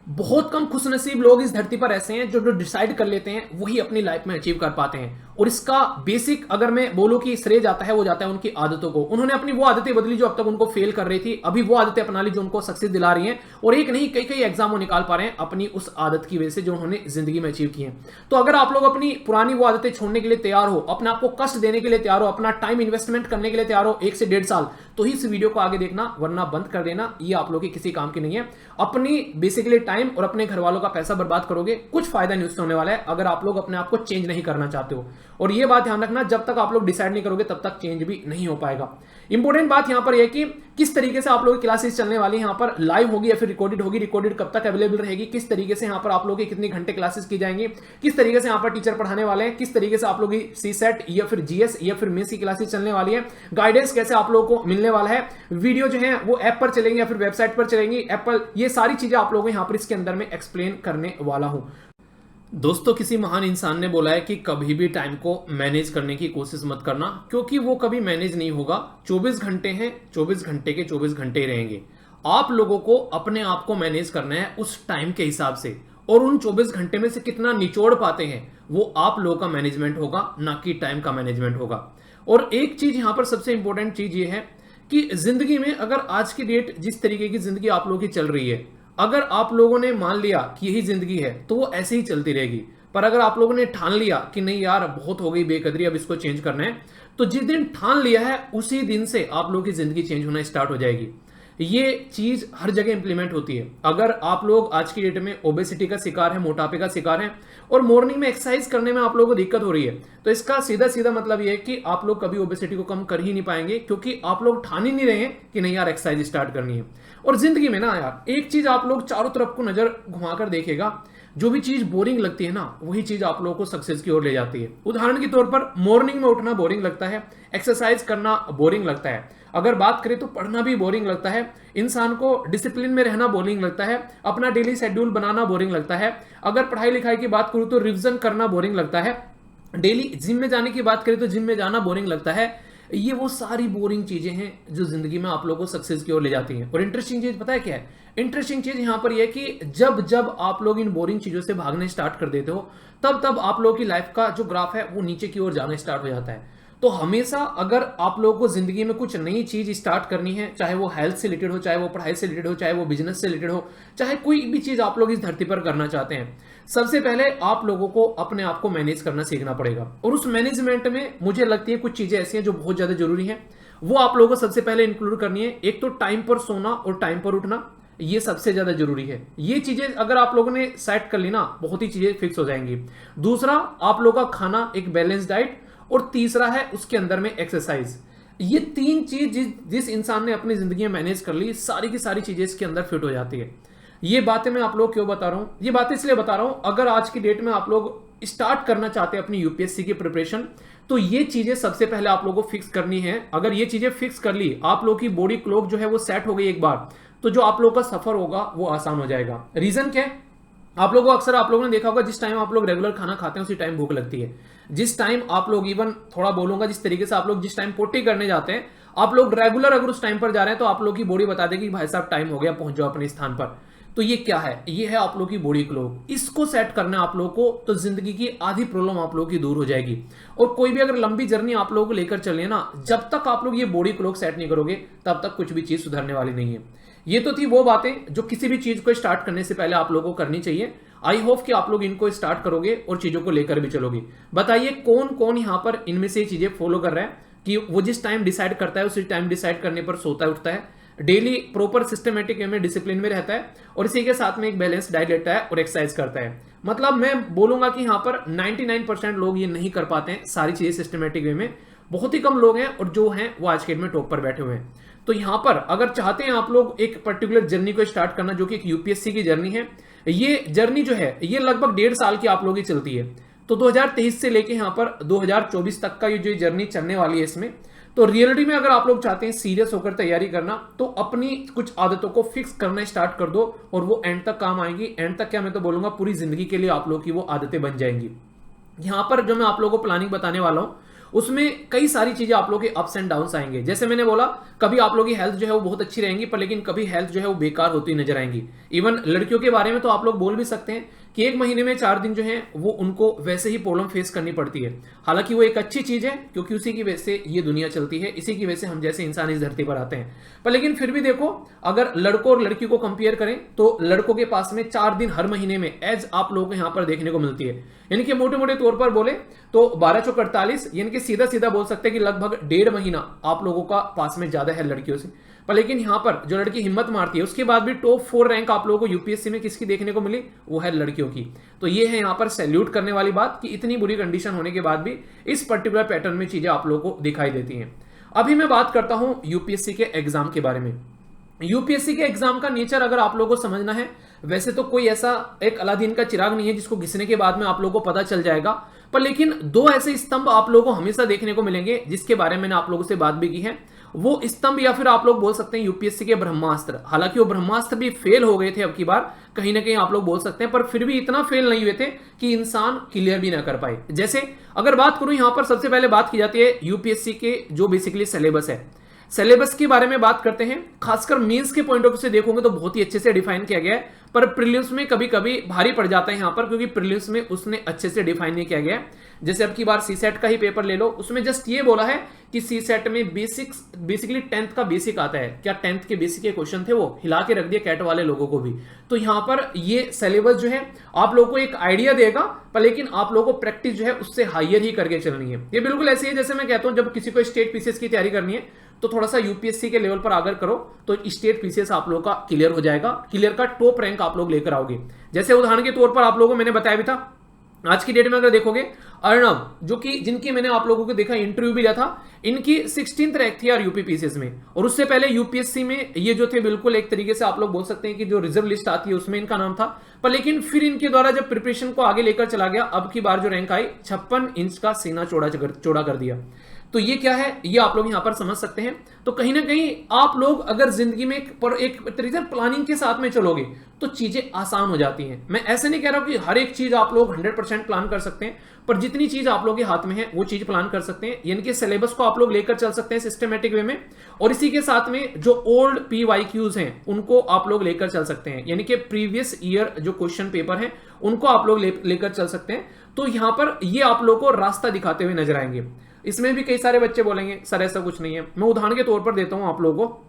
बहुत कम खुशनसीब लोग इस धरती पर ऐसे हैं जो जो डिसाइड कर लेते हैं वही अपनी लाइफ में अचीव कर पाते हैं। और इसका बेसिक अगर मैं बोलूं कि श्रेय जाता है वो जाता है उनकी आदतों को। उन्होंने अपनी वो आदतें बदली जो अब तक उनको फेल कर रही थी, अभी वो आदतें अपना ली जो उनको सक्सेस दिला रही हैं। और एक नहीं कई कई एग्जाम वो निकाल पा रहे हैं अपनी उस आदत की वजह से जो उन्होंने जिंदगी में अचीव की है। तो अगर आप लोग अपनी पुरानी वो आदतें छोड़ने के लिए तैयार हो, अपने आप को कष्ट देने के लिए तैयार हो, अपना टाइम इन्वेस्टमेंट करने के लिए तैयार हो 1 से 1.5 साल, तो ही इस वीडियो को आगे देखना, वरना बंद कर देना। ये आप लोग की किसी काम की नहीं है। अपनी बेसिकली टाइम और अपने घर वालों का पैसा बर्बाद करोगे, कुछ फायदा नहीं उससे होने वाला है अगर आप लोग अपने आप को चेंज नहीं करना चाहते हो। और ये बात ध्यान रखना, जब तक आप लोग डिसाइड नहीं करोगे तब तक चेंज भी नहीं हो पाएगा। इंपॉर्टेंट बात यहां पर यह कि किस तरीके से आप लोगों की क्लासेस चलने वाली है, यहां पर लाइव होगी या फिर रिकॉर्डेड होगी, रिकॉर्डेड कब तक अवेलेबल रहेगी, किस तरीके से यहां पर आप लोगों की कितने घंटे क्लासेस की जाएंगी, किस तरीके से यहां पर टीचर पढ़ाने वाले हैं, किस तरीके से आप लोगों की सीसेट या फिर जीएस या फिर मेंस की क्लासेस चलने वाली है, गाइडेंस कैसे आप लोगों को मिलने वाला है, वीडियो जो है वो ऐप पर चलेंगे या फिर वेबसाइट पर चलेंगी एप्पल, ये सारी चीजें आप लोगों को यहां पर इसके अंदर में एक्सप्लेन करने वाला हूं। दोस्तों, किसी महान इंसान ने बोला है कि कभी भी टाइम को मैनेज करने की कोशिश मत करना, क्योंकि वो कभी मैनेज नहीं होगा। 24 घंटे हैं, 24 घंटे के 24 घंटे ही रहेंगे। आप लोगों को अपने आप को मैनेज करना है उस टाइम के हिसाब से, और उन 24 घंटे में से कितना निचोड़ पाते हैं वो आप लोगों का मैनेजमेंट होगा, ना कि टाइम का मैनेजमेंट होगा। और एक चीज यहां पर सबसे इंपॉर्टेंट चीज ये है कि जिंदगी में अगर आज की डेट जिस तरीके की जिंदगी आप लोगों की चल रही है, अगर आप लोगों ने मान लिया कि यही जिंदगी है तो वो ऐसे ही चलती रहेगी। पर अगर आप लोगों ने ठान लिया कि नहीं यार बहुत हो गई बेकदरी, अब इसको चेंज करना है, तो जिस दिन ठान लिया है उसी दिन से आप लोगों की जिंदगी चेंज होना स्टार्ट हो जाएगी। ये चीज हर जगह इंप्लीमेंट होती है। अगर आप लोग आज की डेट में ओबेसिटी का शिकार है, मोटापे का शिकार है, और मॉर्निंग में एक्सरसाइज करने में आप लोगों को दिक्कत हो रही है, तो इसका सीधा सीधा मतलब ये है कि आप लोग कभी ओबेसिटी को कम कर ही नहीं पाएंगे, क्योंकि आप लोग ठान ही नहीं रहे हैं कि नहीं यार एक्सरसाइज स्टार्ट करनी है। और जिंदगी में ना यार एक चीज आप लोग चारों तरफ को नजर घुमाकर देखेगा, जो भी चीज बोरिंग लगती है ना वही चीज आप लोगों को सक्सेस की ओर ले जाती है। उदाहरण के तौर पर मॉर्निंग में उठना बोरिंग लगता है, एक्सरसाइज करना बोरिंग लगता है, अगर बात करें तो पढ़ना भी बोरिंग लगता है, इंसान को डिसिप्लिन में रहना बोरिंग लगता है, अपना डेली शेड्यूल बनाना बोरिंग लगता है, अगर पढ़ाई लिखाई की बात करूं तो रिवीजन करना बोरिंग लगता है, डेली जिम में जाने की बात करें तो जिम में जाना बोरिंग लगता है। ये वो सारी बोरिंग चीजें हैं जो जिंदगी में आप लोगों को सक्सेस की ओर ले जाती हैं। और इंटरेस्टिंग चीज पता है क्या है? इंटरेस्टिंग चीज यहां पर यह कि जब जब आप लोग इन बोरिंग चीजों से भागने स्टार्ट कर देते हो, तब तब आप लोगों की लाइफ का जो ग्राफ है वो नीचे की ओर जाना स्टार्ट हो जाता है। तो हमेशा अगर आप लोगों को जिंदगी में कुछ नई चीज स्टार्ट करनी है, चाहे वो हेल्थ से रिलेटेड हो, चाहे वो पढ़ाई से रिलेटेड हो, चाहे वो बिजनेस से रिलेटेड हो, चाहे कोई भी चीज आप लोग इस धरती पर करना चाहते हैं, सबसे पहले आप लोगों को अपने आप को मैनेज करना सीखना पड़ेगा। और उस मैनेजमेंट में मुझे लगती है कुछ चीजें ऐसी हैं जो बहुत ज्यादा जरूरी हैं, वो आप लोगों को सबसे पहले इंक्लूड करनी है। एक तो टाइम पर सोना और टाइम पर उठना, ये सबसे ज्यादा जरूरी है। ये चीजें अगर आप लोगों ने सेट कर ली ना, बहुत ही चीजें फिक्स हो जाएंगी। दूसरा, आप लोगों का खाना, एक बैलेंस डाइट, और तीसरा है उसके अंदर में एक्सरसाइज। ये तीन चीज जिस इंसान ने अपनी जिंदगी में मैनेज कर ली, सारी की सारी चीजें इसके अंदर फिट हो जाती है। ये बातें मैं आप लोग क्यों बता रहा हूं? ये बातें इसलिए बता रहा हूं, अगर आज की डेट में आप लोग स्टार्ट करना चाहते हैं अपनी यूपीएससी की प्रिपरेशन, तो ये चीजें सबसे पहले आप लोगों को फिक्स करनी है। अगर ये चीजें फिक्स कर ली, आप लोग की बॉडी क्लॉक जो है वो सेट हो गई एक बार, तो जो आप लोग का सफर होगा वो आसान हो जाएगा। रीजन क्या है? आप लोगों को अक्सर आप लोगों ने देखा होगा, जिस टाइम आप लोग रेगुलर खाना खाते हैं उसी टाइम भूख लगती है। जिस टाइम आप लोग, इवन थोड़ा बोलूंगा, जिस तरीके से आप लोग जिस टाइम पोटी करने जाते हैं, आप लोग रेगुलर अगर उस टाइम पर जा रहे हैं तो आप लोग की बॉडी बता देगी भाई साहब टाइम हो गया, पहुंच जाओ अपने स्थान पर। तो ये क्या है? ये है आप लोग की बॉडी क्लॉक। इसको सेट करना है आप लोग को, तो जिंदगी की आधी प्रॉब्लम आप लोग की दूर हो जाएगी। और कोई भी अगर लंबी जर्नी आप लोगों को लेकर चले ना, जब तक आप लोग ये बॉडी क्लॉक सेट नहीं करोगे तब तक कुछ भी चीज सुधरने वाली नहीं है। ये तो थी वो बातें जो किसी भी चीज को स्टार्ट करने से पहले आप लोगों को करनी चाहिए। आई होप कि आप लोग इनको स्टार्ट करोगे और चीजों को लेकर भी चलोगे। बताइए कौन कौन यहां पर इनमें से चीजें फॉलो कर रहा है कि वो जिस टाइम डिसाइड करता है उसी टाइम डिसाइड करने पर सोता है, उठता है, डेली प्रॉपर सिस्टमेटिक वे में डिसिप्लिन में रहता है, और इसी के साथ में एक बैलेंस डाइट लेता है और एक्सरसाइज करता है। मतलब मैं बोलूंगा कि यहां पर 99% लोग ये नहीं कर पाते हैं सारी चीजें सिस्टमेटिक वे में। बहुत ही कम लोग हैं, और जो हैं वो आज के डेट में टॉप पर बैठे हुए हैं। तो यहां पर अगर चाहते हैं आप लोग एक पर्टिकुलर जर्नी को स्टार्ट करना, जो कि एक यूपीएससी की जर्नी है, ये जर्नी जो है ये लगभग 1.5 साल की आप लोगों की चलती है। तो 2023 से लेके यहां पर 2024 तक का ये जो जर्नी चलने वाली है इसमें, तो रियलिटी में अगर आप लोग चाहते हैं सीरियस होकर तैयारी करना, तो अपनी कुछ आदतों को फिक्स करना स्टार्ट कर दो, और वो एंड तक काम आएंगी। एंड तक क्या, मैं तो बोलूंगा पूरी जिंदगी के लिए आप लोग की वो आदतें बन जाएंगी। यहां पर जो मैं आप लोगों को प्लानिंग बताने वाला हूं उसमें कई सारी चीजें आप लोग के अप्स एंड डाउन्स आएंगे। जैसे मैंने बोला, कभी आप लोग की हेल्थ जो है वो बहुत अच्छी रहेंगी, पर लेकिन कभी हेल्थ जो है वो बेकार होती नजर आएंगी। इवन लड़कियों के बारे में तो आप लोग बोल भी सकते हैं कि एक महीने में 4 दिन जो है वो उनको वैसे ही प्रॉब्लम फेस करनी पड़ती है। हालांकि वो एक अच्छी चीज है, क्योंकि उसी की वजह से ये दुनिया चलती है, इसी की वजह से हम जैसे इंसान इस धरती पर आते हैं। पर लेकिन फिर भी देखो, अगर लड़कों और लड़की को कंपेयर करें तो लड़कों के पास में 4 दिन हर महीने में एज आप लोगों को यहां पर देखने को मिलती है। यानी कि मोटे मोटे तौर पर बोले तो 12 चौक 48, यानी कि सीधा सीधा बोल सकते हैं कि लगभग 1.5 महीना आप लोगों का पास में ज्यादा है लड़कियों से। पर लेकिन यहां पर जो लड़की हिम्मत मारती है, उसके बाद भी टॉप 4 रैंक आप लोगों को यूपीएससी में किसकी देखने को मिली, वो है लड़कियों की। तो ये है यहां पर सैल्यूट करने वाली बात कि इतनी बुरी कंडीशन होने के बाद भी इस पर्टिकुलर पैटर्न में चीजें आप लोगों को दिखाई देती हैं। अभी मैं बात करता हूं यूपीएससी के एग्जाम के बारे में। यूपीएससी के एग्जाम का नेचर अगर आप लोगों को समझना है, वैसे तो कोई ऐसा एक अलादीन का चिराग नहीं है जिसको घिसने के बाद में आप लोगों को पता चल जाएगा। पर लेकिन 2 ऐसे स्तंभ आप लोगों को हमेशा देखने को मिलेंगे, जिसके बारे में मैंने आप लोगों से बात भी की है। वो स्तंभ या फिर आप लोग बोल सकते हैं यूपीएससी के ब्रह्मास्त्र। हालांकि वो ब्रह्मास्त्र भी फेल हो गए थे अब की बार, कहीं ना कहीं आप लोग बोल सकते हैं, पर फिर भी इतना फेल नहीं हुए थे कि इंसान क्लियर भी ना कर पाए। जैसे अगर बात करूं, यहां पर सबसे पहले बात की जाती है यूपीएससी के जो बेसिकली सिलेबस है। सिलेबस के बारे में बात करते हैं, खासकर मेंस के पॉइंट ऑफ व्यू से देखोगे तो बहुत ही अच्छे से डिफाइन किया गया है, पर प्रीलिम्स में कभी कभी भारी पड़ जाता है यहां पर, क्योंकि प्रीलिम्स में उसने अच्छे से डिफाइन नहीं किया गया है। जैसे अब की बार सीसेट का ही पेपर ले लो, उसमें जस्ट ये बोला है कि सीसेट में बेसिकली 10th का बेसिक आता है। क्या 10th के बेसिक के क्वेश्चन थे, वो हिला के रख दिए कैट वाले लोगों को भी। तो यहां पर ये सिलेबस जो है आप लोगों को एक आइडिया देगा, पर लेकिन आप लोगों को प्रैक्टिस जो है उससे हायर ही करके चलनी है। ये बिल्कुल ऐसे ही है जैसे मैं कहता हूं, जब किसी को स्टेट पीसीएस की तैयारी करनी है तो थोड़ा सा यूपीएससी के लेवल पर अगर करो तो स्टेट पीसीएस आप लोगों का क्लियर हो जाएगा, क्लियर का टॉप रैंक आप लोग लेकर आओगे। जैसे उदाहरण के तौर पर आप लोगों को मैंने बताया भी था, आज की डेट में अगर देखोगे अर्णव, जो कि जिनकी मैंने आप लोगों को देखा इंटरव्यू भी दिया था, इनकी 16th रैंक थी यार यूपी पीसीएस में। और उससे पहले यूपीएससी में ये जो थे बिल्कुल एक तरीके से आप लोग बोल सकते हैं कि जो रिजर्व लिस्ट आती है उसमें इनका नाम था। पर लेकिन फिर इनके द्वारा जब प्रिपरेशन को आगे लेकर चला गया, अब की बार जो रैंक आई 56 इंच का सीना चौड़ा कर दिया। तो ये क्या है, ये आप लोग यहां पर समझ सकते हैं। तो कहीं ना कहीं आप लोग अगर जिंदगी में एक तरीके से प्लानिंग के साथ में चलोगे तो चीजें आसान हो जाती हैं। मैं ऐसे नहीं कह रहा हूं कि हर एक चीज आप लोग 100% प्लान कर सकते हैं, पर जितनी चीज आप लोगों के हाथ में है वो चीज प्लान कर सकते हैं। यानी कि सिलेबस को आप लोग लेकर चल सकते हैं सिस्टमेटिक वे में, और इसी के साथ में जो ओल्ड पीवाईक्यूज हैं उनको आप लोग लेकर चल सकते हैं। यानी कि प्रीवियस ईयर जो क्वेश्चन पेपर है उनको आप लोग लेकर चल सकते हैं। तो यहां पर ये आप लोग को रास्ता दिखाते हुए नजर आएंगे। इसमें भी कई सारे बच्चे बोलेंगे सर ऐसा कुछ नहीं है। मैं उदाहरण के तौर पर देता हूं आप लोगों को।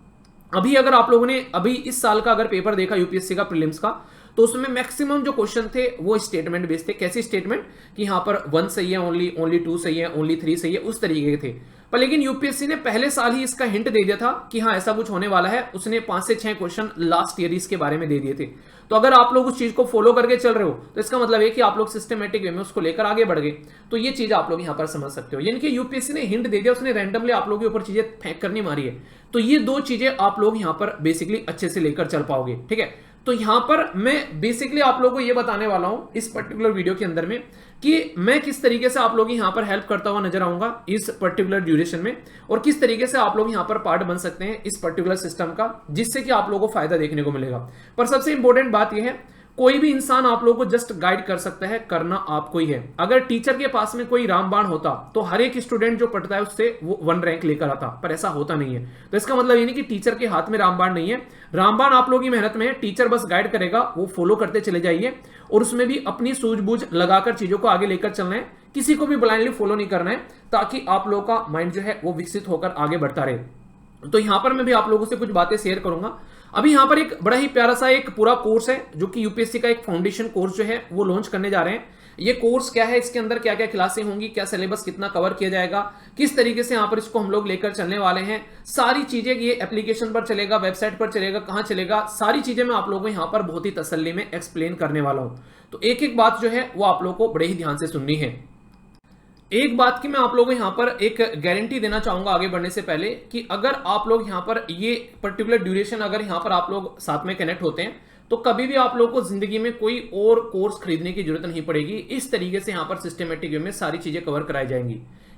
अभी अगर आप लोगों ने अभी इस साल का अगर पेपर देखा यूपीएससी का प्रीलिम्स का, तो उसमें मैक्सिमम जो क्वेश्चन थे वो स्टेटमेंट बेस्ड थे। कैसी स्टेटमेंट कि यहां पर 1 सही है, ओनली 2 सही है, ओनली 3 सही है, उस तरीके के थे। पर लेकिन यूपीएससी ने पहले साल ही इसका हिंट दे दिया था कि हाँ ऐसा कुछ होने वाला है। उसने 5 से 6 क्वेश्चन लास्ट ईयर इसके बारे में दे दिए थे। तो अगर आप लोग उस चीज को फॉलो करके चल रहे हो तो इसका मतलब है कि आप लोग सिस्टमेटिक वे में उसको लेकर आगे बढ़ गए। तो ये चीज आप लोग यहां पर समझ सकते हो। यानी कि यूपीएससी ने हिंट दे दिया, उसने रैंडमली आप लोगों के ऊपर चीजें फेंक करनी मारी है। तो ये 2 चीजें आप लोग यहां पर बेसिकली अच्छे से लेकर चल पाओगे। ठीक है, तो यहां पर मैं बेसिकली आप लोगों को यह बताने वाला हूं इस पर्टिकुलर वीडियो के अंदर में कि मैं किस तरीके से आप लोग यहां पर हेल्प करता हुआ नजर आऊंगा इस पर्टिकुलर ड्यूरेशन में, और किस तरीके से आप लोग यहां पर पार्ट बन सकते हैं इस पर्टिकुलर सिस्टम का, जिससे कि आप लोगों को फायदा देखने को मिलेगा। पर सबसे इंपॉर्टेंट बात यह है, कोई भी इंसान आप लोगों को जस्ट गाइड कर सकता है, करना आपको ही है। अगर टीचर के पास में कोई रामबाण होता तो हर एक स्टूडेंट जो पढ़ता है उससे वो 1 रैंक लेकर आता, पर ऐसा होता नहीं है। तो इसका मतलब ये नहीं कि टीचर के हाथ में रामबाण नहीं है। रामबाण आप लोगों की मेहनत में है, टीचर बस गाइड करेगा, वो फॉलो करते चले जाइए, और उसमें भी अपनी सूझबूझ लगाकर चीजों को आगे लेकर चलना है। किसी को भी ब्लाइंडली फॉलो नहीं करना है, ताकि आप लोगों का माइंड जो है वो विकसित होकर आगे बढ़ता रहे। तो यहां पर मैं भी आप लोगों से कुछ बातें शेयर करूंगा। अभी यहां पर एक बड़ा ही प्यारा सा एक पूरा कोर्स है जो कि यूपीएससी का एक फाउंडेशन कोर्स जो है वो लॉन्च करने जा रहे हैं। ये कोर्स क्या है, इसके अंदर क्या क्या क्लासें होंगी, क्या सिलेबस कितना कवर किया जाएगा, किस तरीके से यहां पर इसको हम लोग लेकर चलने वाले हैं, सारी चीजें, ये एप्लीकेशन पर चलेगा, वेबसाइट पर चलेगा, कहां चलेगा, सारी चीजें मैं आप लोगों को यहां पर बहुत ही तसल्ली में एक्सप्लेन करने वाला हूं। तो एक एक बात जो है वो आप लोगों को बड़े ही ध्यान से सुननी है। एक बात की मैं आप लोगों को यहां पर एक गारंटी देना चाहूंगा आगे बढ़ने से पहले, कि अगर आप लोग यहां पर ये पर्टिकुलर ड्यूरेशन अगर यहां पर आप लोग साथ में कनेक्ट होते हैं तो कभी भी आप लोग को जिंदगी में कोई और कोर्स खरीदने की जरूरत नहीं पड़ेगी। इस तरीके से यहां पर सिस्टमेटिक वे में सारी चीजें कवर कराई जाएंगी।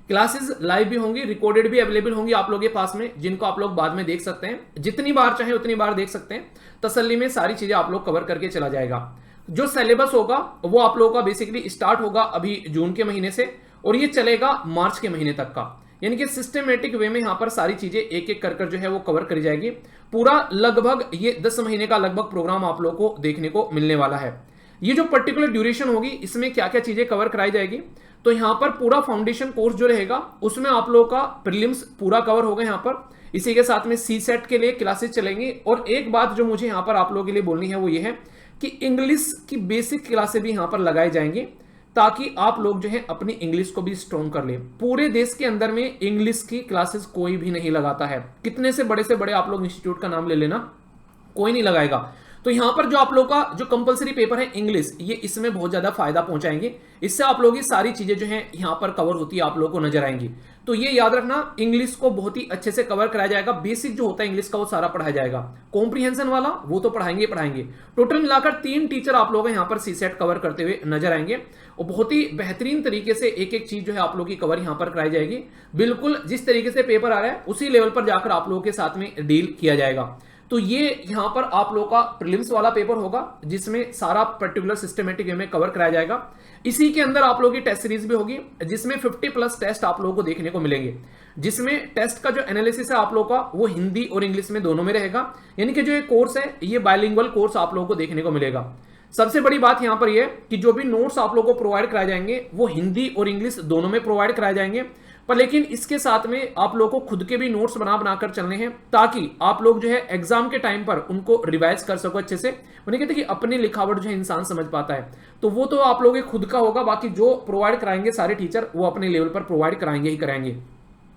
क्लासेस लाइव भी होंगी, रिकॉर्डेड भी अवेलेबल होंगी आप लोगों के पास में, जिनको आप लोग बाद में देख सकते हैं, जितनी बार चाहे उतनी बार देख सकते हैं। तसल्ली में सारी चीजें आप लोग कवर करके चला जाएगा। जो सिलेबस होगा वो आप लोगों का बेसिकली स्टार्ट होगा अभी जून के महीने से, और ये चलेगा मार्च के महीने तक का। यानी कि सिस्टमेटिक वे में यहां पर सारी चीजें एक एक कर जो है वो कवर करी जाएगी। पूरा लगभग ये 10 महीने का लगभग प्रोग्राम आप लोगों को देखने को मिलने वाला है। ये जो पर्टिकुलर ड्यूरेशन होगी इसमें क्या क्या चीजें कवर कराई जाएगी, तो यहां पर पूरा फाउंडेशन कोर्स जो रहेगा उसमें आप लोगों का प्रीलिम्स पूरा कवर होगा यहां पर। इसी के साथ में सी सेट के लिए क्लासेस चलेंगी। और एक बात जो मुझे यहां पर आप लोगों के लिए बोलनी है वो ये है कि इंग्लिश की बेसिक क्लासेस भी यहां पर लगाई जाएंगी, ताकि आप लोग जो है अपनी इंग्लिश को भी स्ट्रॉन्ग कर ले। पूरे देश के अंदर में इंग्लिश की क्लासेस कोई भी नहीं लगाता है। कितने से बड़े आप लोग इंस्टीट्यूट का नाम ले लेना, कोई नहीं लगाएगा। तो यहां पर जो आप लोग का जो कंपलसरी पेपर है इंग्लिश, ये इसमें बहुत ज्यादा फायदा पहुंचाएंगे। इससे आप लोग की सारी चीजें जो है यहां पर कवर होती है आप लोगों को नजर आएंगी। तो ये याद रखना, इंग्लिश को बहुत ही अच्छे से कवर कराया जाएगा। बेसिक जो होता है इंग्लिश का वो सारा पढ़ाया जाएगा। कॉम्प्रिहेंशन वाला वो तो पढ़ाएंगे पढ़ाएंगे। टोटल मिलाकर 3 टीचर आप लोग यहां पर सी सेट कवर करते हुए नजर आएंगे और बहुत ही बेहतरीन तरीके से एक एक चीज जो है आप लोग की कवर यहां पर कराई जाएगी। बिल्कुल जिस तरीके से पेपर आ रहा है उसी लेवल पर जाकर आप लोगों के साथ में डील किया जाएगा। तो ये यहां पर आप लोगों का प्रीलिम्स वाला पेपर होगा जिसमें सारा पर्टिकुलर सिस्टमेटिक वे में कवर कराया जाएगा। इसी के अंदर आप लोगों की टेस्ट सीरीज भी होगी जिसमें 50+ टेस्ट आप लोगों को देखने को मिलेंगे, जिसमें टेस्ट का जो एनालिसिस है आप लोगों का वो हिंदी और इंग्लिश में दोनों में रहेगा। यानी कि जो ये कोर्स है ये बाइलिंगुअल कोर्स आप लोगों को देखने को मिलेगा। सबसे बड़ी बात यहां पर यह कि जो भी नोट्स आप लोगों को प्रोवाइड कराए जाएंगे वो हिंदी और इंग्लिश दोनों में प्रोवाइड कराए जाएंगे। पर लेकिन इसके साथ में आप लोगों को खुद के भी नोट्स बनाकर चलने हैं, ताकि आप लोग जो है एग्जाम के टाइम पर उनको रिवाइज कर सको अच्छे से। उन्हें कहते हैं कि अपनी लिखावट जो है इंसान समझ पाता है, तो वो तो आप लोगों के खुद का होगा। बाकी जो प्रोवाइड कराएंगे सारे टीचर वो अपने लेवल पर प्रोवाइड कराएंगे ही कराएंगे।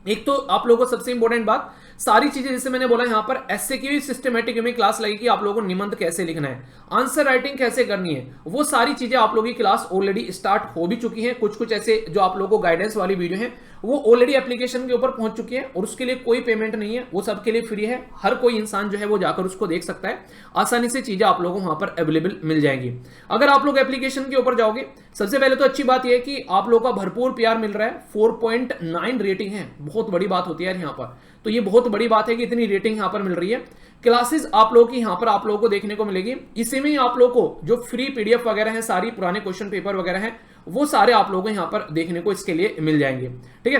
एक तो आप लोगों को सबसे इंपॉर्टेंट बात, सारी चीजें जैसे मैंने बोला यहां पर ऐसे की भी सिस्टमेटिक में क्लास लगेगी। आप लोगों को निबंध कैसे लिखना है, आंसर राइटिंग कैसे करनी है, वो सारी चीजें आप लोगों की क्लास ऑलरेडी स्टार्ट हो भी चुकी है। कुछ ऐसे जो आप लोगों को गाइडेंस वाली वीडियो है वो ऑलरेडी एप्लीकेशन के ऊपर पहुंच चुकी है और उसके लिए कोई पेमेंट नहीं है, वो सबके लिए फ्री है। हर कोई इंसान जो है वो जाकर उसको देख सकता है। आसानी से चीजें आप लोगों को वहां पर अवेलेबल मिल जाएंगी। अगर आप लोग एप्लीकेशन के ऊपर जाओगे, सबसे पहले तो अच्छी बात यह है कि आप लोगों का भरपूर प्यार मिल रहा है। 4.9 रेटिंग है, बहुत बड़ी बात होती है यार यहाँ पर। तो ये बहुत बड़ी बात है कि इतनी रेटिंग यहाँ पर मिल रही है। क्लासेस आप लोगों की यहाँ पर आप लोगों को देखने को मिलेगी। इसी में आप लोगों को जो फ्री पीडीएफ वगैरह है, सारी पुराने क्वेश्चन पेपर वगैरह है, वो सारे आप लोगों को यहाँ पर देखने को इसके लिए मिल जाएंगे। ठीक है,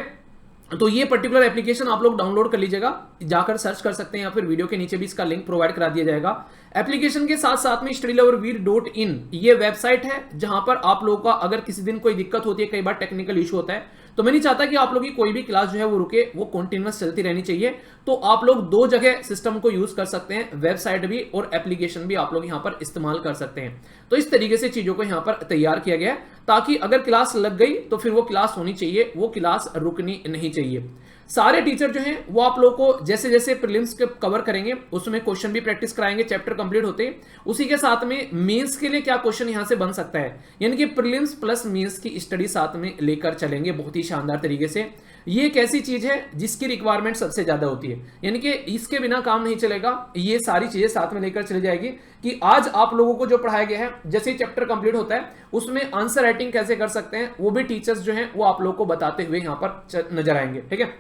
तो ये पर्टिकुलर एप्लीकेशन आप लोग डाउनलोड कर लीजिएगा, जाकर सर्च कर सकते हैं या फिर वीडियो के नीचे भी इसका लिंक प्रोवाइड करा दिया जाएगा। एप्लीकेशन के साथ साथ में studyloverveer.in ये वेबसाइट है जहां पर आप लोगों का अगर किसी दिन कोई दिक्कत होती है, कई बार टेक्निकल इशू होता है, तो मैं नहीं चाहता कि आप लोगों की कोई भी क्लास जो है वो रुके, वो कंटिन्यूअस चलती रहनी चाहिए। तो आप लोग 2 जगह सिस्टम को यूज कर सकते हैं, वेबसाइट भी और एप्लीकेशन भी आप लोग यहां पर इस्तेमाल कर सकते हैं। तो इस तरीके से चीजों को यहां पर तैयार किया गया है, ताकि अगर क्लास लग गई तो फिर वो क्लास होनी चाहिए, वो क्लास रुकनी नहीं चाहिए। सारे टीचर जो हैं वो आप लोगों को जैसे जैसे प्रीलिम्स के कवर करेंगे उसमें क्वेश्चन भी प्रैक्टिस कराएंगे चैप्टर कंप्लीट होते हैं। उसी के साथ में मेंस के लिए क्या क्वेश्चन यहां से बन सकता है, यानी कि प्रीलिम्स प्लस मेंस की स्टडी साथ में लेकर चलेंगे बहुत ही शानदार तरीके से। ये एक ऐसी चीज है जिसकी रिक्वायरमेंट सबसे ज्यादा होती है, यानी कि इसके बिना काम नहीं चलेगा। ये सारी चीजें साथ में लेकर चली जाएगी कि आज आप लोगों को जो पढ़ाया गया है, जैसे ही चैप्टर कंप्लीट होता है उसमें आंसर राइटिंग कैसे कर सकते हैं, वो भी टीचर्स जो हैं वो आप लोगों को बताते हुए यहां पर नजर आएंगे। ठीक है,